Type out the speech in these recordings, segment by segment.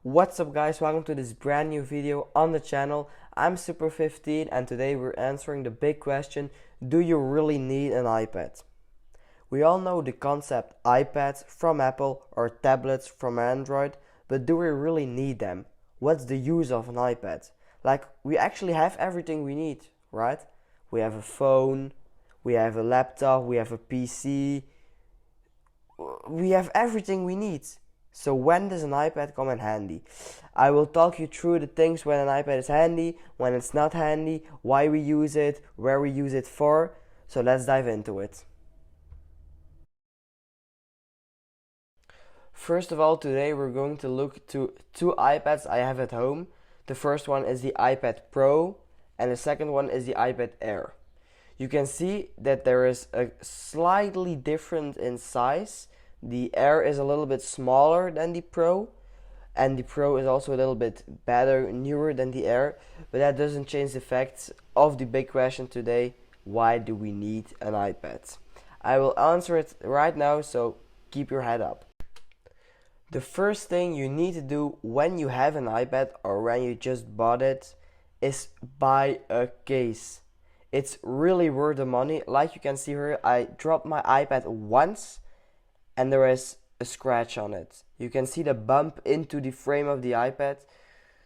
What's up guys, welcome to this brand new video on the channel. I'm Super15 and today we're answering the big question, do you really need an iPad? We all know the concept iPads from Apple or tablets from Android, but do we really need them? What's the use of an iPad? Like, we actually have everything we need, right? We have a phone, we have a laptop, we have a PC, we have everything we need. So when does an iPad come in handy? I will talk you through the things when an iPad is handy, when it's not handy, why we use it, where we use it for. So let's dive into it. First of all, today we're going to look to two iPads I have at home. The first one is the iPad Pro and the second one is the iPad Air. You can see that there is a slightly different in size. The Air is a little bit smaller than the Pro, and the Pro is also a little bit better, newer than the Air, but that doesn't change the fact of the big question today: why do we need an iPad? I will answer it right now, so keep your head up. The first thing you need to do when you have an iPad or when you just bought it is buy a case. It's really worth the money. Like you can see here, I dropped my iPad once and there is a scratch on it. You can see the bump into the frame of the iPad,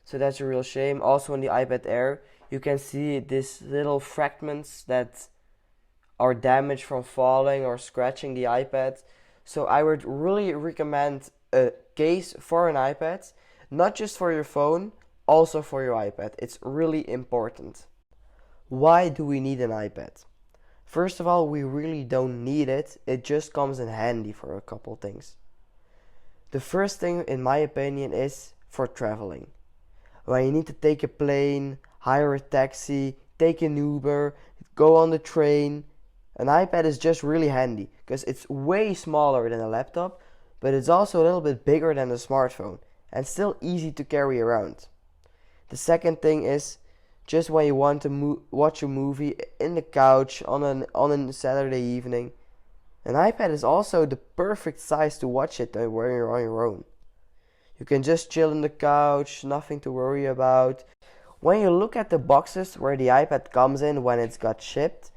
so that's a real shame. Also on the iPad Air, you can see these little fragments that are damaged from falling or scratching the iPad. So I would really recommend a case for an iPad, not just for your phone, also for your iPad. It's really important. Why do we need an iPad? First of all, we really don't need it. It just comes in handy for a couple things. The first thing, in my opinion, is for traveling. When you need to take a plane, hire a taxi, take an Uber, go on the train, an iPad is just really handy because it's way smaller than a laptop, but it's also a little bit bigger than a smartphone and still easy to carry around. The second thing is, just when you want to watch a movie in the couch on a Saturday evening, an iPad is also the perfect size to watch it when you're on your own. You can just chill on the couch, nothing to worry about. When you look at the boxes where the iPad comes in when it's got shipped,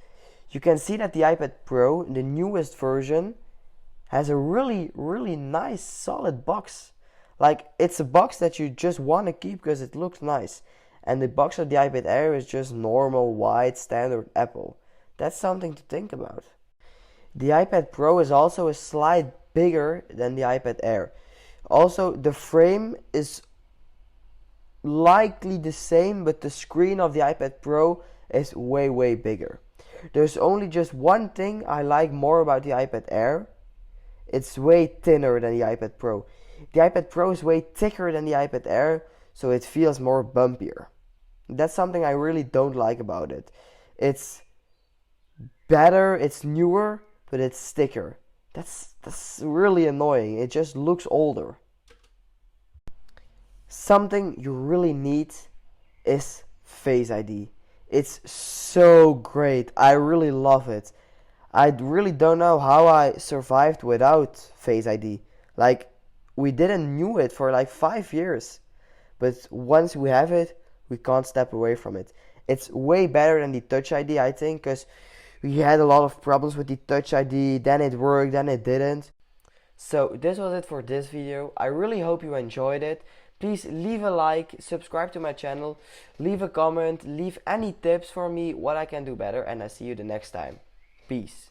you can see that the iPad Pro, the newest version, has a really nice solid box. Like, it's a box that you just want to keep because it looks nice. And the box of the iPad Air is just normal, white, standard Apple. That's something to think about. The iPad Pro is also a slight bigger than the iPad Air. Also, the frame is likely the same, but the screen of the iPad Pro is way bigger. There's only just one thing I like more about the iPad Air. It's way thinner than the iPad Pro. The iPad Pro is way thicker than the iPad Air, so it feels more bumpier. That's something I really don't like about it. It's better, it's newer, but it's thicker. That's really annoying. It just looks older. Something you really need is Face ID. It's so great. I really love it. I really don't know how I survived without Face ID. Like, we didn't knew it for like 5 years. But once we have it, we can't step away from it. It's way better than the Touch ID, I think, because we had a lot of problems with the Touch ID. Then it worked, then it didn't. So this was it for this video. I really hope you enjoyed it. Please leave a like, subscribe to my channel, leave a comment, leave any tips for me what I can do better, and I see you the next time. Peace.